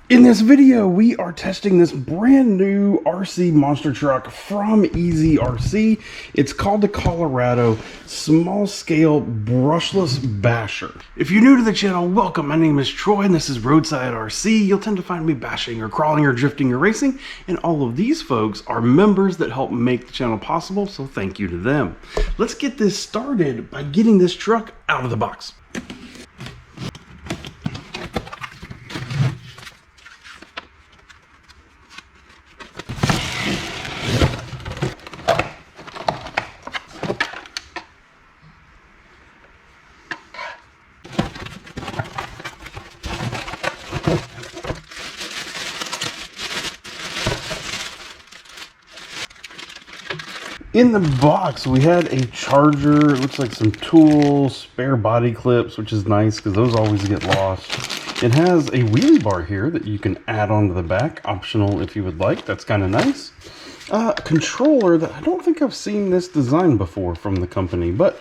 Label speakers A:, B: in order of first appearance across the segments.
A: In this video, we are testing this brand new RC monster truck from EasyRC. It's called the Colorado Small Scale Brushless Basher. If you're new to the channel, welcome. My name is Troy and this is Roadside RC. You'll tend to find me bashing or crawling or drifting or racing, and all of these folks are members that help make the channel possible, so thank you to them. Let's get this started by getting this truck out of the box. In the box, we had a charger, it looks like some tools, spare body clips, which is nice because those always get lost. It has a wheelie bar here that you can add onto the back, optional if you would like. That's kind of nice. Controller that I don't think I've seen this design before from the company, but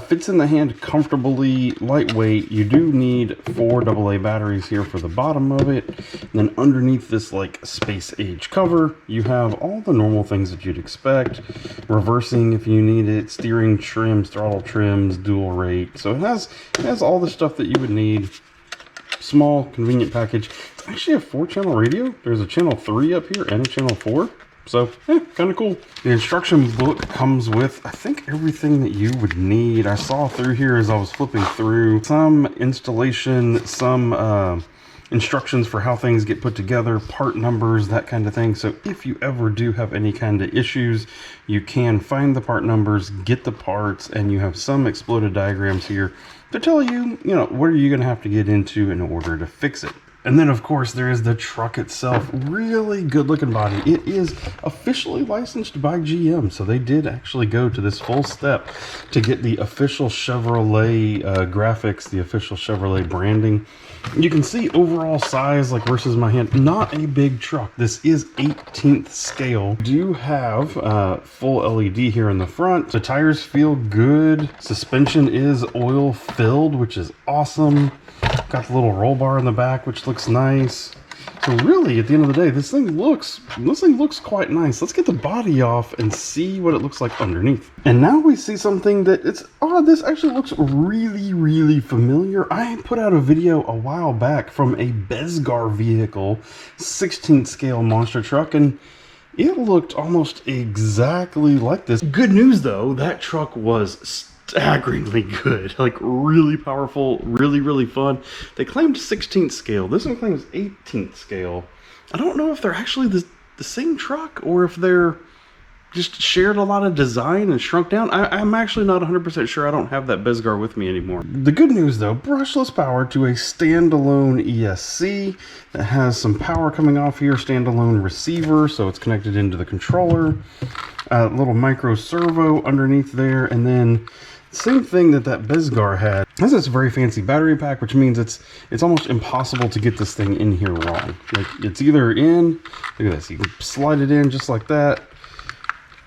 A: fits in the hand comfortably, lightweight. You do need 4 AA batteries here for the bottom of it. And then underneath this like space age cover, you have all the normal things that you'd expect. Reversing if you need it, steering trims, throttle trims, dual rate. So it has all the stuff that you would need. Small, convenient package. It's actually a 4-channel radio. There's a channel 3 up here and a channel 4. So, kind of cool. The instruction book comes with, I think, everything that you would need. I saw through here as I was flipping through some installation, some instructions for how things get put together, part numbers, that kind of thing. So if you ever do have any kind of issues, you can find the part numbers, get the parts, and you have some exploded diagrams here to tell you, what are you going to have to get into in order to fix it. And then, of course, there is the truck itself. Really good looking body. It is officially licensed by GM, so they did actually go to this full step to get the official Chevrolet graphics, the official Chevrolet branding. You can see overall size, like versus my hand, not a big truck. This is 18th scale. Do have full LED here in the front. The tires feel good. Suspension is oil filled, which is awesome. Got the little roll bar in the back, which looks nice. So really, at the end of the day, this thing looks quite nice. Let's get the body off and see what it looks like underneath. And now we see something that this actually looks really, really familiar. I put out a video a while back from a Bezgar vehicle, 16th scale monster truck, and it looked almost exactly like this. Good news though, that truck was staggeringly good, like really powerful, really, really fun. They claimed 16th scale. This one claims 18th scale. I don't know if they're actually the same truck or if they're just shared a lot of design and shrunk down. I'm actually not 100% sure. I don't have that Bezgar with me anymore. The good news though, brushless power to a standalone ESC that has some power coming off here, standalone receiver, so it's connected into the controller. Little micro servo underneath there, and then same thing that Bezgar had. This is a very fancy battery pack, which means it's almost impossible to get this thing in here wrong. Like, it's either in, look at this, you can slide it in just like that,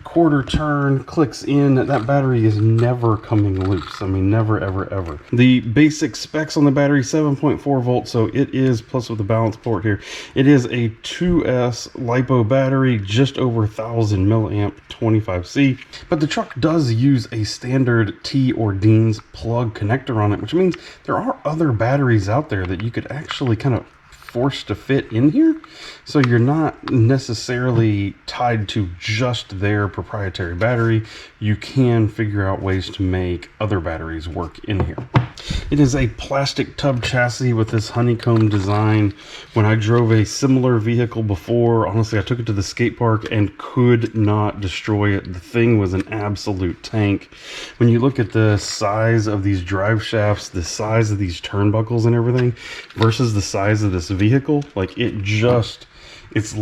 A: quarter turn, clicks in. That battery is never coming loose. I mean, never, ever, ever. The basic specs on the battery, 7.4 volts, so it is, plus with the balance port here, it is a 2S LiPo battery, just over 1000 milliamp, 25C. But the truck does use a standard T or Dean's plug connector on it, which means there are other batteries out there that you could actually kind of forced to fit in here, so you're not necessarily tied to just their proprietary battery. You can figure out ways to make other batteries work in here. It is a plastic tub chassis with this honeycomb design. When I drove a similar vehicle before, honestly, I took it to the skate park and could not destroy it. The thing was an absolute tank. When you look at the size of these drive shafts, the size of these turnbuckles and everything versus the size of this vehicle, like it's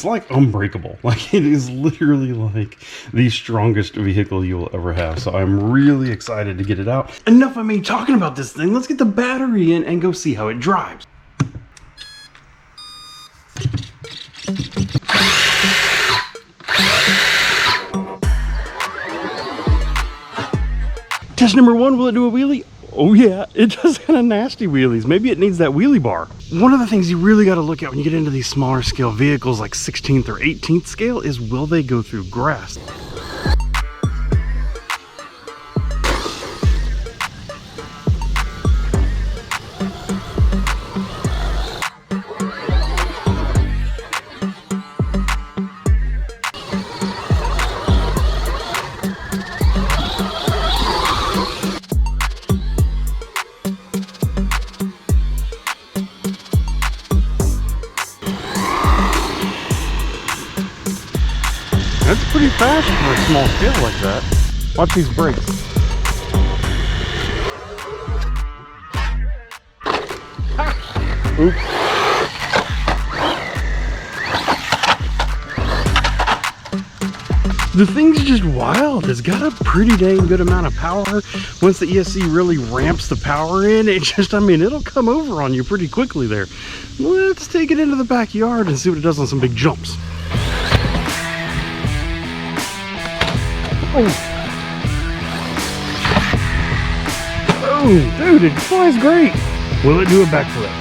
A: like unbreakable. Like, it is literally like the strongest vehicle you will ever have. So I'm really excited to get it out. Enough of me talking about this thing. Let's get the battery in and go see how it drives. Test number 1, will it do a wheelie? Oh yeah, it does kind of nasty wheelies. Maybe it needs that wheelie bar. One of the things you really got to look at when you get into these smaller scale vehicles like 16th or 18th scale is, will they go through grass? That's pretty fast for a small scale like that. Watch these brakes. Oops. The thing's just wild. It's got a pretty dang good amount of power. Once the ESC really ramps the power in, it just, I mean, it'll come over on you pretty quickly there. Let's take it into the backyard and see what it does on some big jumps. Oh, dude, it flies great. Will it do a backflip?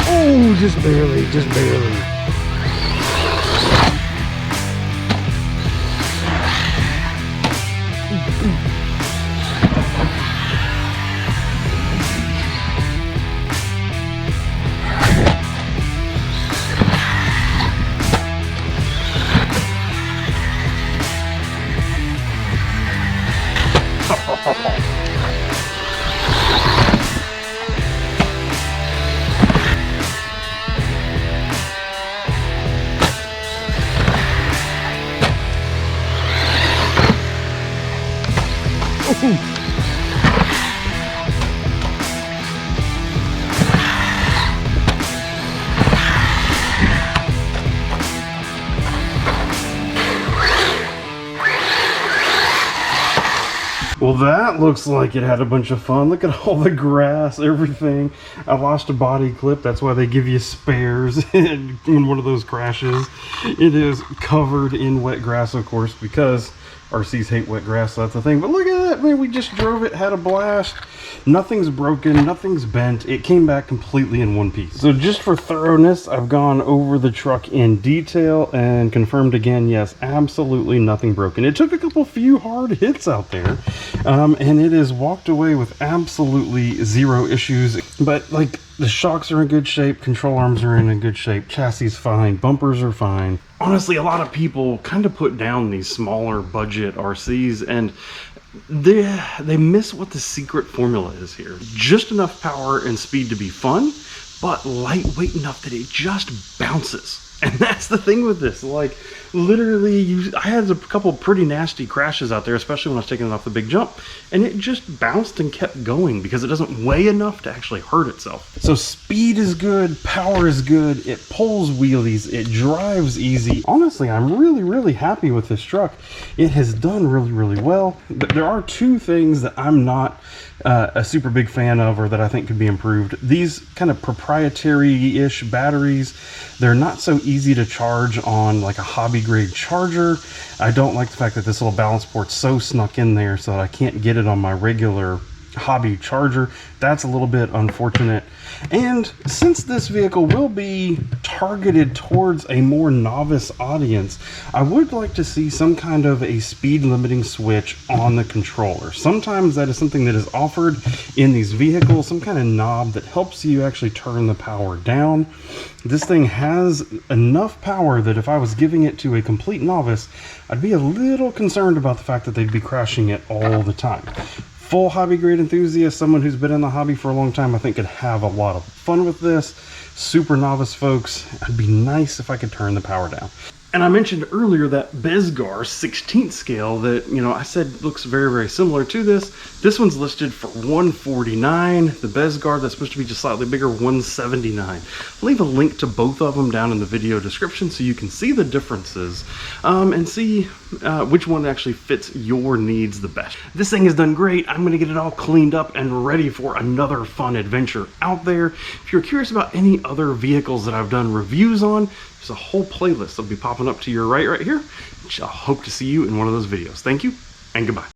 A: Oh, just barely, just barely. Well, that looks like it had a bunch of fun. Look at all the grass, everything. I lost a body clip. That's why they give you spares when one of those crashes. It is covered in wet grass, of course, because RCs hate wet grass, so that's the thing. But look at that, man. We just drove it, had a blast. Nothing's broken, nothing's bent. It came back completely in one piece. So just for thoroughness, I've gone over the truck in detail and confirmed again, yes, absolutely nothing broken. It took a few hard hits out there, and it has walked away with absolutely zero issues. But like, the shocks are in good shape, control arms are in a good shape, chassis is fine, bumpers are fine. Honestly, a lot of people kind of put down these smaller budget RCs, and they miss what the secret formula is here. Just enough power and speed to be fun, but lightweight enough that it just bounces. And that's the thing with this. Like, literally, I had a couple pretty nasty crashes out there, especially when I was taking it off the big jump, and it just bounced and kept going because it doesn't weigh enough to actually hurt itself. So speed is good, power is good, it pulls wheelies, it drives easy. Honestly, I'm really happy with this truck. It has done really well. But there are two things that I'm not a super big fan of, or that I think could be improved. These kind of proprietary-ish batteries, they're not so easy to charge on like a hobby grade charger. I don't like the fact that this little balance port's so snuck in there so that I can't get it on my regular hobby charger. That's a little bit unfortunate. And since this vehicle will be targeted towards a more novice audience, I would like to see some kind of a speed limiting switch on the controller. Sometimes that is something that is offered in these vehicles, some kind of knob that helps you actually turn the power down. This thing has enough power that if I was giving it to a complete novice, I'd be a little concerned about the fact that they'd be crashing it all the time. Full hobby grade enthusiast, someone who's been in the hobby for a long time, I think could have a lot of fun with this. Super novice folks, it'd be nice if I could turn the power down. And I mentioned earlier that Bezgar 16th scale that, you know, I said looks very similar to this. This one's listed for $149. The Bezgar that's supposed to be just slightly bigger, $179. I'll leave a link to both of them down in the video description so you can see the differences and see which one actually fits your needs the best. This thing has done great. I'm gonna get it all cleaned up and ready for another fun adventure out there. If you're curious about any other vehicles that I've done reviews on, there's a whole playlist that'll be popping up to your right here, which I hope to see you in one of those videos. Thank you and goodbye.